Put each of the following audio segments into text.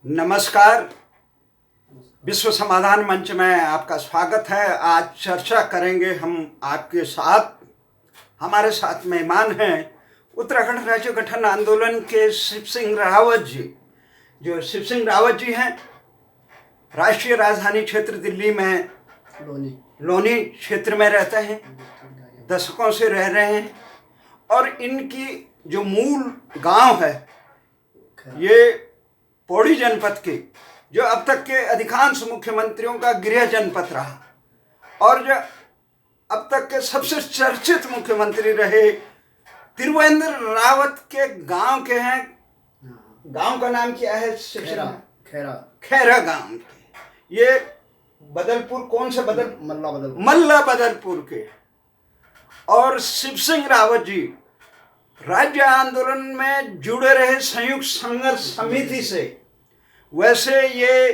नमस्कार। विश्व समाधान मंच में आपका स्वागत है। आज चर्चा करेंगे हम आपके साथ। हमारे साथ मेहमान हैं उत्तराखंड राज्य गठन आंदोलन के शिव सिंह रावत जी। जो शिव सिंह रावत जी हैं, राष्ट्रीय राजधानी क्षेत्र दिल्ली में लोनी क्षेत्र में रहते हैं, दशकों से रह रहे हैं। और इनकी जो मूल गांव है ये पौड़ी जनपद के, जो अब तक के अधिकांश मुख्यमंत्रियों का गृह जनपद रहा और जो अब तक के सबसे चर्चित मुख्यमंत्री रहे, त्रिवेंद्र रावत के गांव के हैं। गांव का नाम क्या है? खैरा गांव के। ये बदलपुर, कौन से मल्ला बदलपुर के। और शिव सिंह रावत जी राज्य आंदोलन में जुड़े रहे संयुक्त संघर्ष समिति से। वैसे ये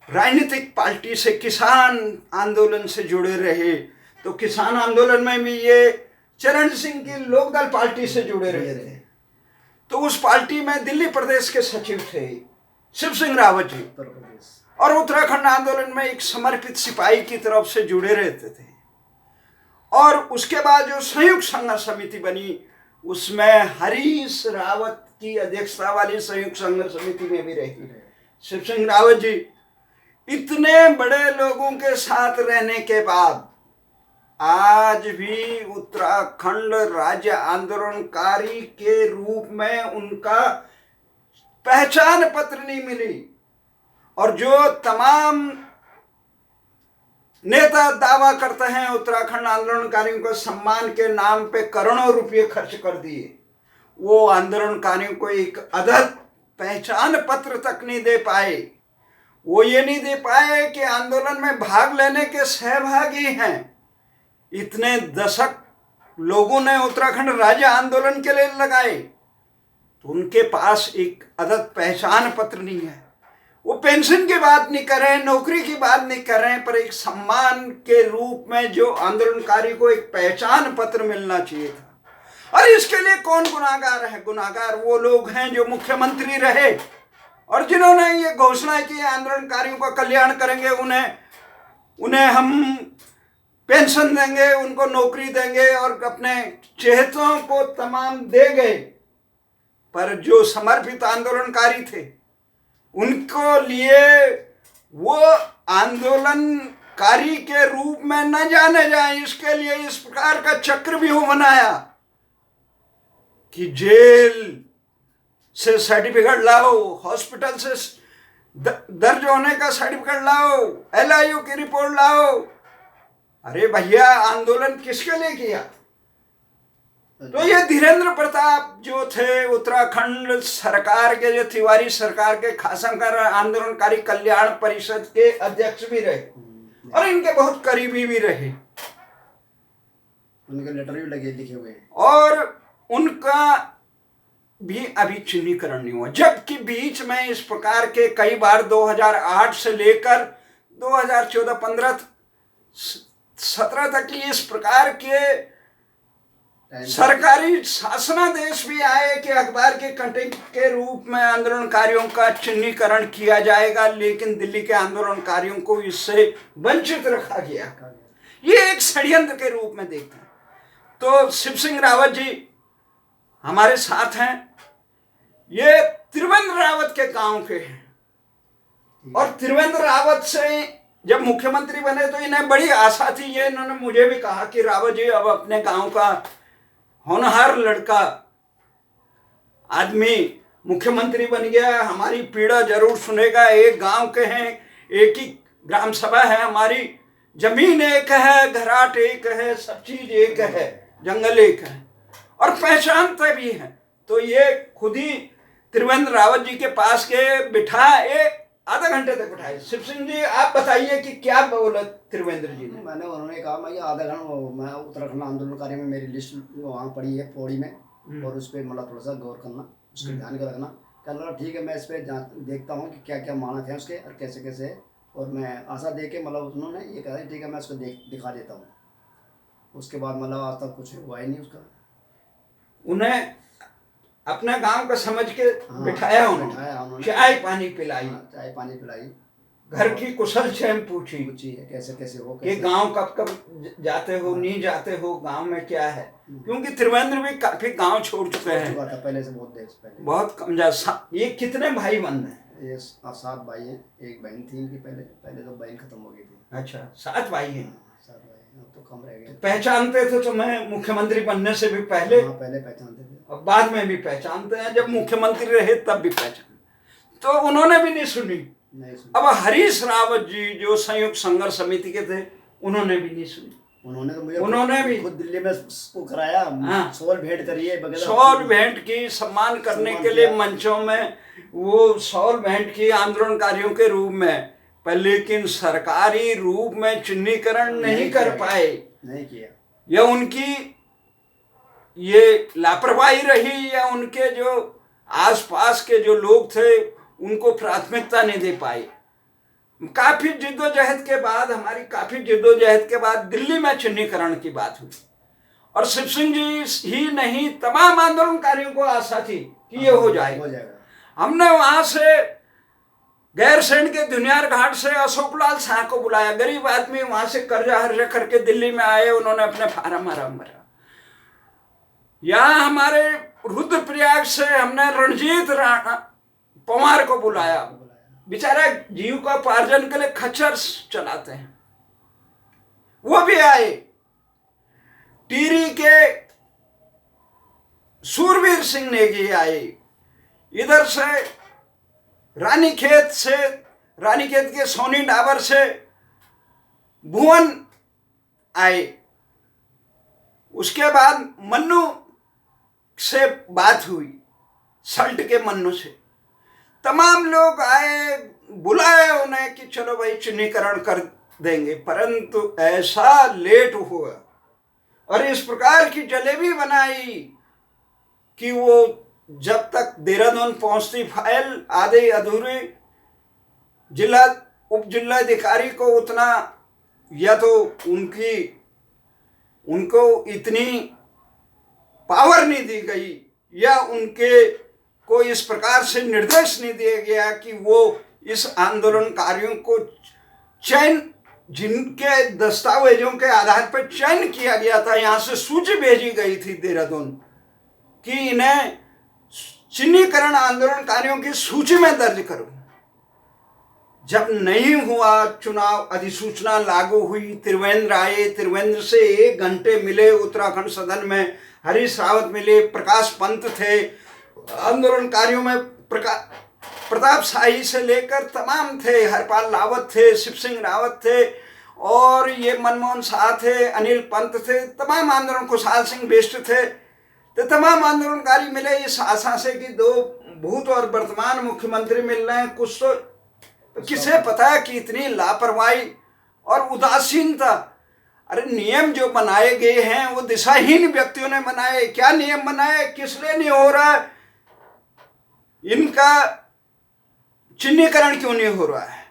राजनीतिक पार्टी से, किसान आंदोलन से जुड़े रहे, तो किसान आंदोलन में भी ये चरण सिंह की लोकदल पार्टी से जुड़े रहे थे। तो उस पार्टी में दिल्ली प्रदेश के सचिव थे शिव सिंह रावत जी। और उत्तराखंड आंदोलन में एक समर्पित सिपाही की तरफ से जुड़े रहते थे। और उसके बाद जो संयुक्त संघर्ष समिति बनी, उसमें हरीश रावत की अध्यक्षता वाली संयुक्त संघर्ष समिति में भी रही। शिव सिंह रावत जी इतने बड़े लोगों के साथ रहने के बाद आज भी उत्तराखंड राज्य आंदोलनकारी के रूप में उनका पहचान पत्र नहीं मिली। और जो तमाम नेता दावा करते हैं उत्तराखंड आंदोलनकारियों को सम्मान के नाम पे करोड़ों रुपये खर्च कर दिए, वो आंदोलनकारियों को एक अदद पहचान पत्र तक नहीं दे पाए। वो ये नहीं दे पाए कि आंदोलन में भाग लेने के सहभागी हैं। इतने दशक लोगों ने उत्तराखंड राज्य आंदोलन के लिए लगाए, तो उनके पास एक अदद पहचान पत्र नहीं है। वो पेंशन की बात नहीं कर रहे हैं, नौकरी की बात नहीं कर रहे हैं, पर एक सम्मान के रूप में जो आंदोलनकारी को एक पहचान पत्र मिलना चाहिए था। और इसके लिए कौन गुनाहगार है? गुनाहगार वो लोग हैं जो मुख्यमंत्री रहे और जिन्होंने ये घोषणा की आंदोलनकारियों का कल्याण करेंगे, उन्हें हम पेंशन देंगे, उनको नौकरी देंगे और अपने चहेतों को तमाम देंगे। पर जो समर्पित आंदोलनकारी थे, उनको लिए वो आंदोलनकारी के रूप में न जाने जाए, इसके लिए इस प्रकार का चक्रव्यूह बनाया कि जेल से सर्टिफिकेट लाओ, हॉस्पिटल से दर्ज होने का सर्टिफिकेट लाओ, LIU की रिपोर्ट लाओ। अरे भैया, आंदोलन किसके लिए किया? तो ये धीरेन्द्र प्रताप जो थे उत्तराखंड सरकार के, जो तिवारी सरकार के खासकर आंदोलनकारी कल्याण परिषद के अध्यक्ष भी रहे और इनके बहुत करीबी भी रहे। उनके लेटर भी लगे लिखे हुए हैं। और उनका भी अभी चिन्हीकरण नहीं हुआ, जबकि बीच में इस प्रकार के कई बार 2008 से लेकर 2014, 15, 17 तक इस प्रकार के सरकारी शासनादेश भी आए कि अखबार के कटिंग के रूप में आंदोलनकारियों का चिन्हीकरण किया जाएगा, लेकिन दिल्ली के आंदोलनकारियों को इससे वंचित रखा गया। ये एक षड्यंत्र के रूप में देखते हैं। तो शिव सिंह रावत जी हमारे साथ हैं। ये त्रिवेंद्र रावत के गांव के हैं और त्रिवेंद्र रावत से जब मुख्यमंत्री बने तो इन्हें बड़ी आशा थी। ये इन्होंने मुझे भी कहा कि रावत जी अब अपने गांव का होनहार लड़का आदमी मुख्यमंत्री बन गया, हमारी पीड़ा जरूर सुनेगा। एक गांव के हैं, एक ही ग्राम सभा है हमारी, जमीन एक है, घराट एक है, सब चीज एक है, जंगल एक है और पहचानते भी हैं। तो ये खुद ही त्रिवेंद्र रावत जी के पास के बिठाए, आधा घंटे तक बिठाए। शिव सिंह जी, आप बताइए कि क्या बोला त्रिवेंद्र जी ने? उन्होंने कहा मैं आधा घंटा, मैं उत्तराखंड आंदोलनकारी में मेरी लिस्ट वहाँ पड़ी है पौड़ी में, और उस पर मतलब थोड़ा सा गौर करना, उसके ध्यान का रखना। कहना ठीक है, मैं इस पर देखता हूँ कि क्या क्या मानक है उसके और कैसे कैसे है। और मैं आशा दे के मतलब उन्होंने ये कहा ठीक है मैं उसको दिखा देता हूँ। उसके बाद मतलब आज तक कुछ हुआ ही नहीं उसका। उन्हें अपना गांव का समझ के बिठाया उन्होंने। उन्होंने चाय पानी पिलाई, चाय पानी पिलाई, घर की कुशल क्षेम पूछी पूछी है कैसे कैसे हो, कि गांव कब कब जाते हो, नहीं जाते हो, गांव में क्या है, क्योंकि त्रिवेंद्र भी काफी गांव छोड़ चुके हैं, पहले से बहुत देर पहले, बहुत कम ये कितने भाई बंद हैं? ये 7 भाई हैं, एक बहन थी इनकी, पहले तो बहन खत्म हो गई थी। अच्छा, 7 भाई हैं। 7 भाई हैं, अब तो कम रह गए। पहचानते थे तुम्हें मुख्यमंत्री बनने से भी पहले? हाँ, पहले पहचानते थे, और बाद में भी पहचानते हैं, जब मुख्यमंत्री रहे तब भी पहचान। तो उन्होंने भी नहीं सुनी। अब हरीश रावत जी जो संयुक्त संघर्ष समिति के थे, उन्होंने भी नहीं सुनी। उन्होंने भी खुद दिल्ली में वो कराया, शॉल भेंट करिए, शॉल भेंट की, सम्मान करने के लिए मंचों में वो शॉल भेंट की आंदोलनकारियों के रूप में, पर लेकिन सरकारी रूप में चिन्हीकरण नहीं कर पाए। नहीं किया, या उनकी ये लापरवाही रही, या उनके जो आसपास के जो लोग थे उनको प्राथमिकता नहीं दे पाए। काफी जिद्दोजहद के बाद, हमारी काफी जिद्दोजहद के बाद दिल्ली में चिन्हीकरण की बात हुई, और शिव सिंह जी ही नहीं, तमाम आंदोलनकारियों को आशा थी कि ये हो जाएगा। हमने वहां से गैरसैंण के दुनियार घाट से अशोक लाल शाह को बुलाया, गरीब आदमी, वहां से कर्जा हर्जा करके दिल्ली में आए, उन्होंने अपने फार्म आराम भरा। यहाँ हमारे रुद्रप्रयाग से हमने रणजीत राणा पवार को बुलाया, बेचारा जीविकोपार्जन के लिए खच्चर चलाते हैं, वो भी आए। टिहरी के सूरवीर सिंह नेगी आए, इधर से रानीखेत के सोनी डाबर से भुवन आए, उसके बाद मन्नू से बात हुई, सल्ट के मन्नू से, तमाम लोग आए, बुलाए उन्हें कि चलो भाई चिन्हीकरण कर देंगे, परंतु ऐसा लेट हुआ और इस प्रकार की जलेबी बनाई कि वो जब तक देहरादून पहुंचती फाइल आधे अधूरे, उप जिलाधिकारी को उतना, या तो उनको इतनी पावर नहीं दी गई, या उनके को इस प्रकार से निर्देश नहीं दिया गया कि वो इस आंदोलनकारियों को चयन, जिनके दस्तावेजों के आधार पर चयन किया गया था, यहाँ से सूची भेजी गई थी देहरादून कि इन्हें चिन्हीकरण आंदोलनकारियों की सूची में दर्ज करो। जब नहीं हुआ, चुनाव अधिसूचना लागू हुई, त्रिवेंद्र आए, त्रिवेंद्र से 1 घंटे मिले उत्तराखंड सदन में, हरीश रावत मिले, प्रकाश पंत थे, आंदोलनकारियों में प्रताप शाही से लेकर तमाम थे, हरपाल रावत थे, शिव सिंह रावत थे, और ये मनमोहन शाह थे, अनिल पंत थे, तमाम आंदोलन, खुशहाल सिंह बिष्ट थे, तो तमाम आंदोलनकारी मिले इस आशा से कि 2 भूत और वर्तमान मुख्यमंत्री मिल रहे हैं। कुछ तो किसे पता है कि इतनी लापरवाही और उदासीनता। अरे नियम जो बनाए गए हैं वो दिशाहीन व्यक्तियों ने बनाए। क्या नियम बनाए, किस लिए नहीं हो रहा है, इनका चिन्हीकरण क्यों नहीं हो रहा है,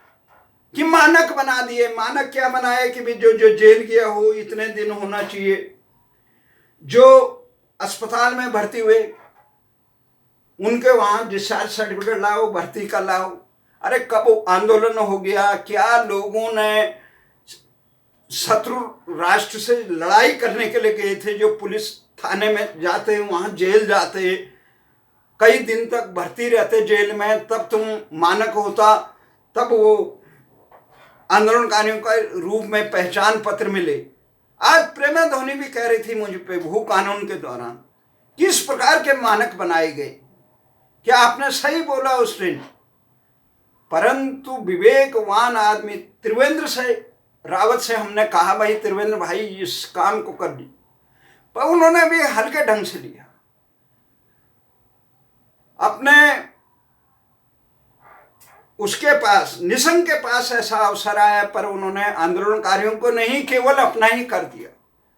कि मानक बना दिए। मानक क्या बनाए कि भी जो जेल गया हो इतने दिन होना चाहिए, जो अस्पताल में भर्ती हुए उनके वहां डिस्चार्ज सर्टिफिकेट लाओ, भर्ती का लाओ। अरे कब आंदोलन हो गया, क्या लोगों ने शत्रु राष्ट्र से लड़ाई करने के लिए गए थे, जो पुलिस थाने में जाते, वहां जेल जाते, कई दिन तक भर्ती रहते जेल में, तब तुम मानक होता, तब वो आंदोलनकारियों का रूप में पहचान पत्र मिले। आज प्रेमा धोनी भी कह रही थी मुझ पे भू कानून के दौरान किस प्रकार के मानक बनाए गए। क्या आपने सही बोला उस दिन, परंतु विवेकवान आदमी त्रिवेंद्र रावत से हमने कहा भाई त्रिवेंद्र भाई इस काम को कर ली, पर उन्होंने भी हल्के ढंग से लिया। अपने उसके पास, निशंक के पास ऐसा अवसर आया, पर उन्होंने आंदोलनकारियों को नहीं, केवल अपना ही कर दिया।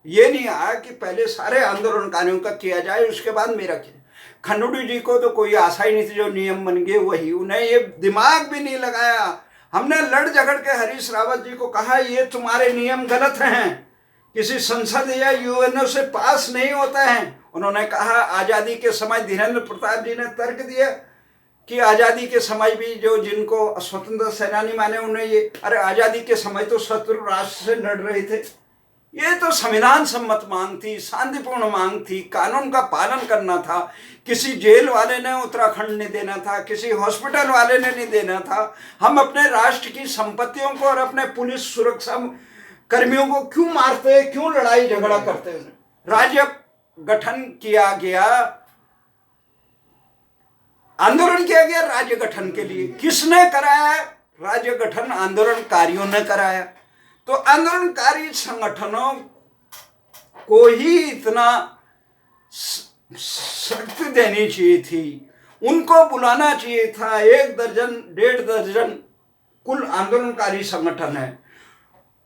ये नहीं आया कि पहले सारे आंदोलनकारियों का किया जाए, उसके बाद मेरा किया। खंडूड़ी जी को तो कोई आशा ही नहीं थी, जो नियम बन गए वही, उन्हें ये दिमाग भी नहीं लगाया। हमने लड़ झगड़ के हरीश रावत जी को कहा ये तुम्हारे नियम गलत हैं, किसी संसद या यूएनओ से पास नहीं होता है। उन्होंने कहा, आजादी के समय धीरेन्द्र प्रताप जी ने तर्क दिया कि आज़ादी के समय भी जो जिनको स्वतंत्र सेनानी माने उन्हें ये, अरे आज़ादी के समय तो शत्रु राष्ट्र से लड़ रहे थे। ये तो संविधान सम्मत मांग थी, शांतिपूर्ण मांग थी, कानून का पालन करना था। किसी जेल वाले ने उत्तराखंड नहीं देना था, किसी हॉस्पिटल वाले ने नहीं देना था। हम अपने राष्ट्र की संपत्तियों को और अपने पुलिस सुरक्षा कर्मियों को क्यों मारते, क्यों लड़ाई झगड़ा करते? राज्य गठन किया गया, आंदोलन किया गया राज्य गठन के लिए। किसने कराया? राज्य गठन आंदोलनकारियों ने कराया। तो आंदोलनकारी संगठनों को ही इतना शक्ति देनी चाहिए थी, उनको बुलाना चाहिए था। 1 दर्जन 1.5 दर्जन कुल आंदोलनकारी संगठन है।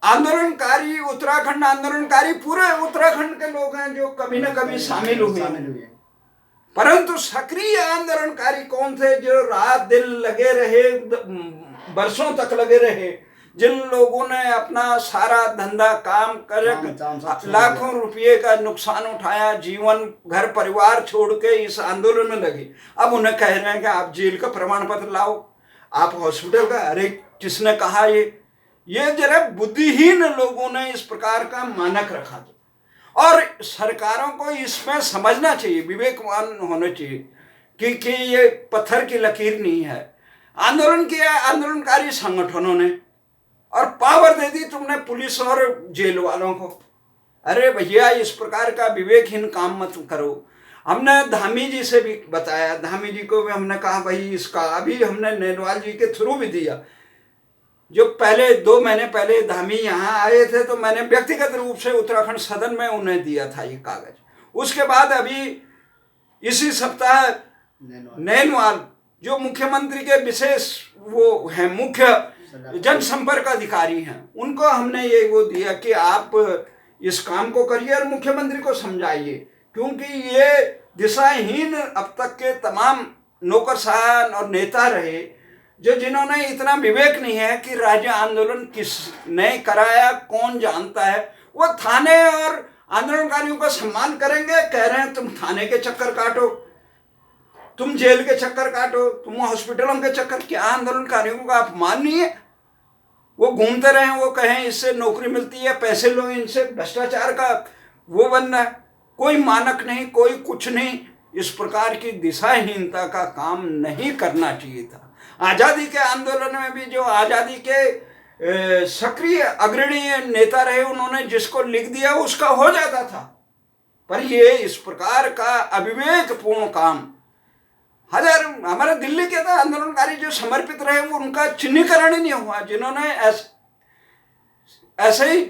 आंदोलनकारी उत्तराखंड आंदोलनकारी पूरे उत्तराखंड के लोग हैं जो कभी न कभी शामिल हुए। परंतु सक्रिय आंदोलनकारी कौन थे? जो रात दिन लगे रहे, बरसों तक लगे रहे, जिन लोगों ने अपना सारा धंधा काम कर लाखों रुपये का नुकसान उठाया, जीवन घर परिवार छोड़ के इस आंदोलन में लगे। अब उन्हें कह रहे हैं कि आप जेल का प्रमाण पत्र लाओ, आप हॉस्पिटल का। अरे किसने कहा? ये जरा बुद्धिहीन लोगों ने इस प्रकार का मानक रखा। और सरकारों को इसमें समझना चाहिए, विवेकवान होना चाहिए कि ये पत्थर की लकीर नहीं है। आंदोलन किया आंदोलनकारी संगठनों ने और पावर दे दी तुमने पुलिस और जेल वालों को। अरे भैया, इस प्रकार का विवेकहीन काम मत करो। हमने धामी जी से भी बताया, धामी जी को भी हमने कहा भाई इसका, अभी हमने नैनवाल जी के थ्रू भी दिया। जो पहले 2 महीने पहले धामी यहाँ आए थे तो मैंने व्यक्तिगत रूप से उत्तराखंड सदन में उन्हें दिया था ये कागज। उसके बाद अभी इसी सप्ताह नैनवाल जो मुख्यमंत्री के विशेष वो हैं, मुख्य जनसंपर्क अधिकारी हैं, उनको हमने ये वो दिया कि आप इस काम को करिए और मुख्यमंत्री को समझाइए, क्योंकि ये दिशाहीन अब तक के तमाम नौकरशाह और नेता रहे जो जिन्होंने इतना विवेक नहीं है कि राज्य आंदोलन किसने कराया, कौन जानता है। वो थाने और आंदोलनकारियों का सम्मान करेंगे, कह रहे हैं तुम थाने के चक्कर काटो, तुम जेल के चक्कर काटो, तुम हॉस्पिटलों के चक्कर। क्या आंदोलनकारियों का अपमान नहीं है? वो घूमते रहे, वो कहें इससे नौकरी मिलती है, पैसे लो इनसे, भ्रष्टाचार का वो बनना है। कोई मानक नहीं, कोई कुछ नहीं। इस प्रकार की दिशाहीनता का काम नहीं करना चाहिए था। आज़ादी के आंदोलन में भी जो आज़ादी के सक्रिय अग्रणी नेता रहे, उन्होंने जिसको लिख दिया उसका हो जाता था। पर ये इस प्रकार का अविवेकपूर्ण काम हमारे दिल्ली के तो आंदोलनकारी जो समर्पित रहे वो उनका चिन्हीकरण ही नहीं हुआ। जिन्होंने ऐसे ही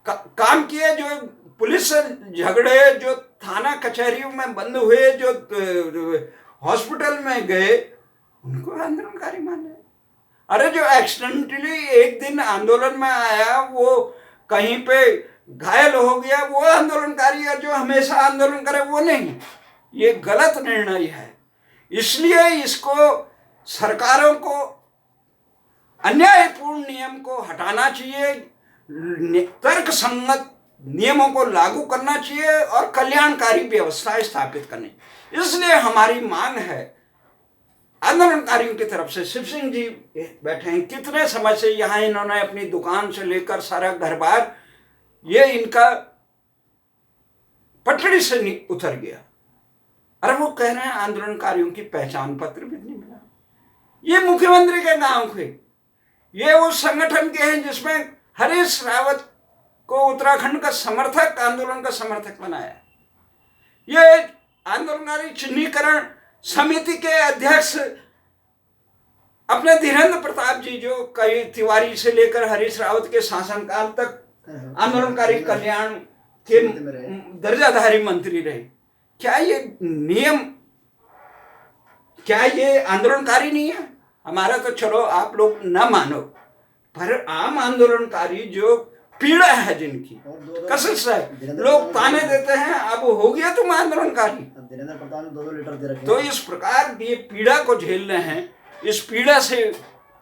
काम किए, जो पुलिस से झगड़े, जो थाना कचहरियों में बंद हुए, जो हॉस्पिटल में गए, उनको आंदोलनकारी माने। अरे जो एक्सीडेंटली एक दिन आंदोलन में आया, वो कहीं पे घायल हो गया, वो आंदोलनकारी है। जो हमेशा आंदोलन करे वो नहीं। ये गलत निर्णय है। इसलिए इसको सरकारों को अन्यायपूर्ण नियम को हटाना चाहिए, तर्क संगत नियमों को लागू करना चाहिए और कल्याणकारी व्यवस्था स्थापित करनी। इसलिए हमारी मांग है आंदोलनकारियों की तरफ से। शिव सिंह जी बैठे हैं, कितने समय से यहाँ इन्होंने अपनी दुकान से लेकर सारा घर बार, ये इनका पटड़ी से उतर गया। अरे वो कह रहे हैं आंदोलनकारियों की पहचान पत्र भी नहीं मिला। ये मुख्यमंत्री के गांव के, ये उस संगठन के हैं जिसमें हरीश रावत को उत्तराखंड का समर्थक, आंदोलन का समर्थक बनाया। ये आंदोलनकारी चिन्हीकरण समिति के अध्यक्ष अपने धीरेन्द्र प्रताप जी, जो कई तिवारी से लेकर हरीश रावत के शासनकाल तक आंदोलनकारी कल्याण के दर्जाधारी मंत्री रहे, क्या ये नियम, क्या ये आंदोलनकारी नहीं है? हमारा तो चलो आप लोग न मानो, पर आम आंदोलनकारी जो पीड़ा है, जिनकी कसस है, लोग ताने देते हैं अब हो गया तुम आंदोलनकारी। तो इस प्रकार ये पीड़ा को झेल रहे हैं, इस पीड़ा से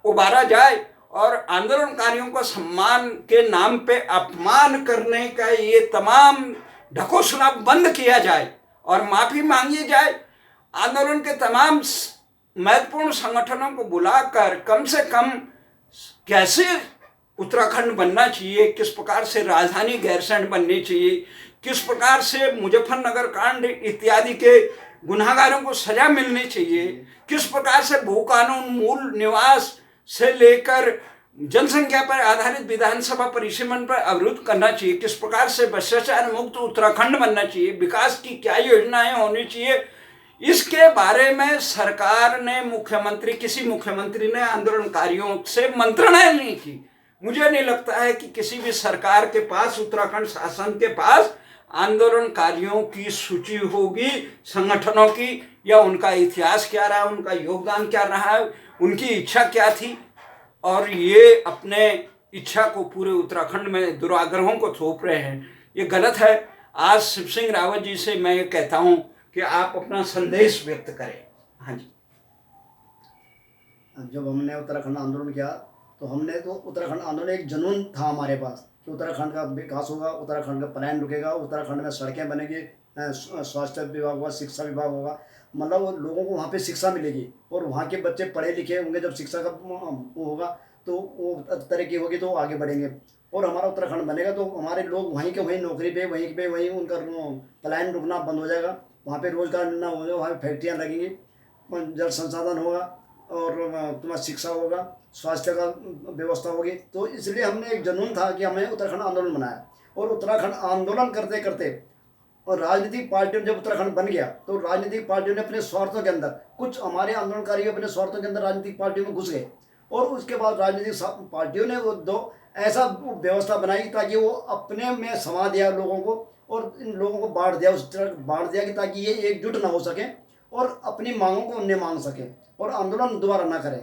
उबारा जाए और आंदोलनकारियों को सम्मान के नाम पे अपमान करने का ये तमाम ढकोसला बंद किया जाए और माफी मांगी जाए। आंदोलन के तमाम महत्वपूर्ण संगठनों को बुलाकर कम से कम कैसे उत्तराखंड बनना चाहिए, किस प्रकार से राजधानी गैरसैंण बननी चाहिए, किस प्रकार से मुजफ्फरनगर कांड इत्यादि के गुनाहगारों को सजा मिलनी चाहिए, किस प्रकार से भू कानून, मूल निवास से लेकर जनसंख्या पर आधारित विधानसभा परिसीमन पर अवरुद्ध करना चाहिए, किस प्रकार से भ्रष्टाचार मुक्त उत्तराखंड बनना चाहिए, विकास की क्या योजनाएं होनी चाहिए, इसके बारे में सरकार ने किसी मुख्यमंत्री ने आंदोलनकारियों से मंत्रणाएं नहीं की। मुझे नहीं लगता है कि किसी भी सरकार के पास, उत्तराखंड शासन के पास आंदोलनकारियों की सूची होगी, संगठनों की, या उनका इतिहास क्या रहा, उनका योगदान क्या रहा, उनकी इच्छा क्या थी, और ये अपने इच्छा को पूरे उत्तराखंड में दुराग्रहों को थोप रहे हैं। ये गलत है। आज शिव सिंह रावत जी से मैं ये कहता हूँ कि आप अपना संदेश व्यक्त करें। हाँ जी। जब हमने उत्तराखंड आंदोलन किया तो हमने तो उत्तराखंड आंदोलन एक जुनून था हमारे पास कि उत्तराखंड का विकास होगा, उत्तराखंड का पलायन रुकेगा, उत्तराखंड में सड़कें बनेगी, स्वास्थ्य विभाग होगा, शिक्षा विभाग होगा, मतलब वो लोगों को वहाँ पे शिक्षा मिलेगी और वहाँ के बच्चे पढ़े लिखे होंगे। जब शिक्षा का वो होगा तो वो तरक्की होगी तो आगे बढ़ेंगे और हमारा उत्तराखंड बनेगा तो हमारे लोग वहीं के वहीं नौकरी पे वहीं उनका पलायन रुकना बंद हो जाएगा, वहाँ पे रोजगार मिलना हो जाएगा, वहाँ पे फैक्ट्रियाँ लगेंगी, जल संसाधन होगा और तुम्हारा शिक्षा होगा, स्वास्थ्य का व्यवस्था होगी। तो इसलिए हमने एक जुनून था कि हमें उत्तराखंड आंदोलन बनाया और उत्तराखंड आंदोलन करते करते और राजनीतिक पार्टियों जब उत्तराखंड बन गया तो राजनीतिक पार्टियों ने अपने स्वार्थों के अंदर, कुछ हमारे आंदोलनकारी अपने स्वार्थों के अंदर राजनीतिक पार्टियों में घुस गए और उसके बाद राजनीतिक पार्टियों ने वो दो ऐसा व्यवस्था बनाई ताकि वो अपने में समा दिया लोगों को और इन लोगों को बांट दिया, उस तरह बांट दिया कि ताकि ये एकजुट ना हो सकें और अपनी मांगों को उन्हें मांग सकें और आंदोलन दोबारा ना करें।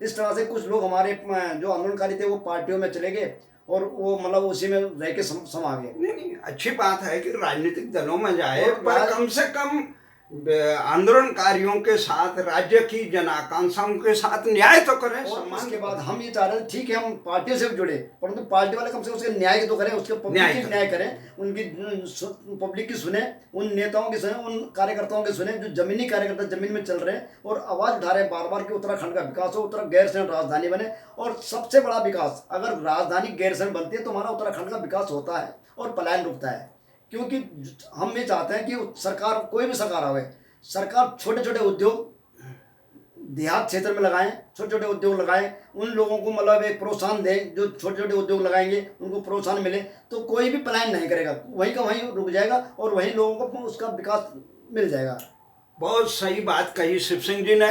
इस तरह से कुछ लोग हमारे जो आंदोलनकारी थे वो पार्टियों में चले गए और वो मतलब उसी में रह के समा गए। नहीं, अच्छी बात है कि राजनीतिक दलों में जाए, पर कम से कम आंदोलनकारियों के साथ, राज्य की जन आकांक्षाओं के साथ न्याय तो करें। सम्मान के बाद हम ये चाह रहे हैं, ठीक है हम पार्टियों से भी जुड़े, परंतु पार्टी वाले कम से कम उसके न्याय तो करें, उसके पब्लिक की न्याय करें, उनकी पब्लिक की सुने, उन नेताओं की सुने, उन कार्यकर्ताओं की सुने जो जमीनी कार्यकर्ता जमीन में चल रहे हैं और आवाज उठा रहे हैं बार बार कि उत्तराखंड का विकास हो, उत्तराखंड गैरसैंण राजधानी बने। और सबसे बड़ा विकास, अगर राजधानी गैरसैंण बनती है तो हमारा उत्तराखंड का विकास होता है और पलायन रुकता है। क्योंकि हम ये चाहते हैं कि सरकार, कोई भी सरकार आवे, सरकार छोटे छोटे उद्योग देहात क्षेत्र में लगाएं, छोटे छोटे उद्योग लगाएं, उन लोगों को मतलब एक प्रोत्साहन दें, जो छोटे छोटे उद्योग लगाएंगे उनको प्रोत्साहन मिले तो कोई भी पलायन नहीं करेगा, वहीं का वहीं रुक जाएगा और वहीं लोगों को उसका विकास मिल जाएगा। बहुत सही बात कही शिव सिंह जी ने,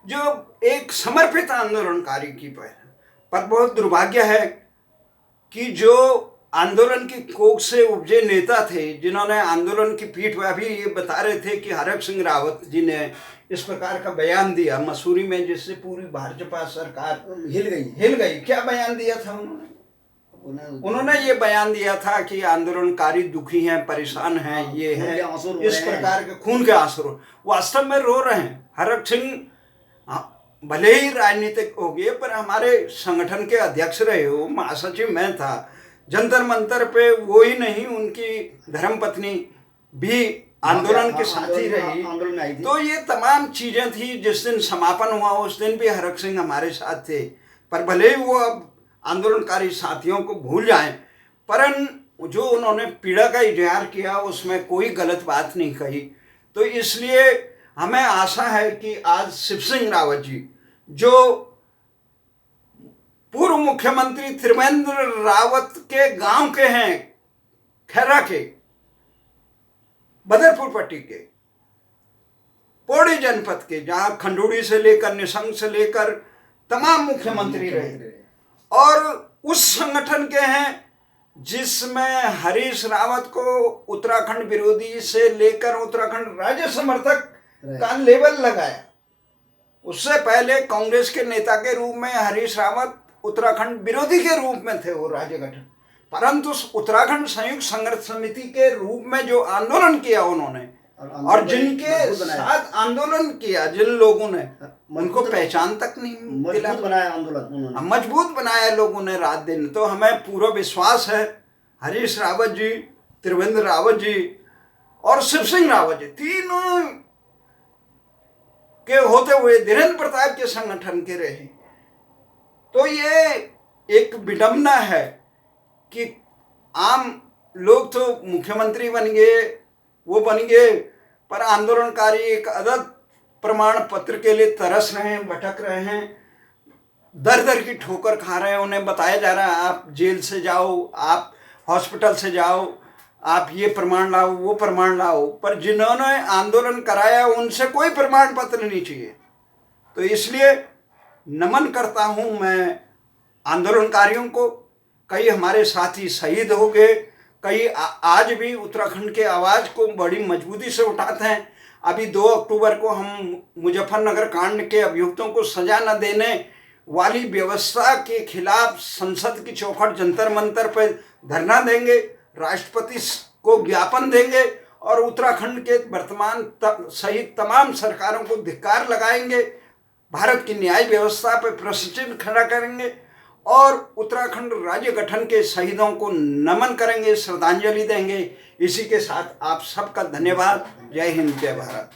जो एक समर्पित आंदोलनकारी की पर बहुत दुर्भाग्य है कि जो आंदोलन की कोख से उपजे नेता थे, जिन्होंने आंदोलन की पीठ में, अभी ये बता रहे थे कि हरक सिंह रावत जी ने इस प्रकार का बयान दिया मसूरी में, जिससे पूरी भाजपा सरकार हिल गई। क्या बयान दिया था उन्होंने ये बयान दिया था कि आंदोलनकारी दुखी हैं, परेशान हैं, ये है, इस प्रकार के खून के आंसू वास्तव में रो रहे हैं। हरक सिंह भले ही राजनीतिक हो गए पर हमारे संगठन के अध्यक्ष रहे हो, महासचिव मैं था, जंतर मंतर पे वो ही नहीं, उनकी धर्मपत्नी भी आंदोलन के साथी रही। तो ये तमाम चीजें थी। जिस दिन समापन हुआ उस दिन भी हरक सिंह हमारे साथ थे, पर भले ही वो अब आंदोलनकारी साथियों को भूल जाएं, परन जो उन्होंने पीड़ा का इजहार किया उसमें कोई गलत बात नहीं कही। तो इसलिए हमें आशा है कि आज शिव सिंह रावत जी, जो पूर्व मुख्यमंत्री त्रिवेंद्र रावत के गांव के हैं, खैरा के, बदरपुर पट्टी के, पौड़ी जनपद के, जहां खंडूड़ी से लेकर निशंक से लेकर तमाम मुख्यमंत्री रहे, और उस संगठन के हैं जिसमें हरीश रावत को उत्तराखंड विरोधी से लेकर उत्तराखंड राज्य समर्थक का लेबल लगाया। उससे पहले कांग्रेस के नेता के रूप में हरीश रावत उत्तराखंड विरोधी के रूप में थे वो राज्य गठन, परंतु उत्तराखंड संयुक्त संघर्ष समिति के रूप में जो आंदोलन किया उन्होंने और जिनके साथ आंदोलन किया जिन लोगों ने, उनको पहचान तक नहीं मिला, बनाया आंदोलन, मजबूत बनाया लोगों ने रात दिन। तो हमें पूरा विश्वास है हरीश रावत जी, त्रिवेंद्र रावत जी और शिव सिंह रावत जी, तीनों के होते हुए धीरेन्द्र प्रताप के संगठन के रहे। तो ये एक विडंबना है कि आम लोग तो मुख्यमंत्री बन गए, वो बन गए, पर आंदोलनकारी एक अदद प्रमाण पत्र के लिए तरस रहे हैं, भटक रहे हैं, दर दर की ठोकर खा रहे हैं। उन्हें बताया जा रहा है आप जेल से जाओ, आप हॉस्पिटल से जाओ, आप ये प्रमाण लाओ, वो प्रमाण लाओ, पर जिन्होंने आंदोलन कराया उनसे कोई प्रमाण पत्र नहीं चाहिए। तो इसलिए नमन करता हूँ मैं आंदोलनकारियों को। कई हमारे साथी शहीद हो गए, कई आज भी उत्तराखंड के आवाज़ को बड़ी मजबूती से उठाते हैं। अभी 2 अक्टूबर को हम मुजफ्फरनगर कांड के अभियुक्तों को सजा न देने वाली व्यवस्था के खिलाफ संसद की चौखट जंतर मंतर पर धरना देंगे, राष्ट्रपति को ज्ञापन देंगे और उत्तराखंड के वर्तमान सहित तमाम सरकारों को धिक्कार लगाएंगे, भारत की न्याय व्यवस्था पर प्रश्न चिन्ह खड़ा करेंगे और उत्तराखंड राज्य गठन के शहीदों को नमन करेंगे, श्रद्धांजलि देंगे। इसी के साथ आप सबका धन्यवाद। जय हिंद, जय भारत।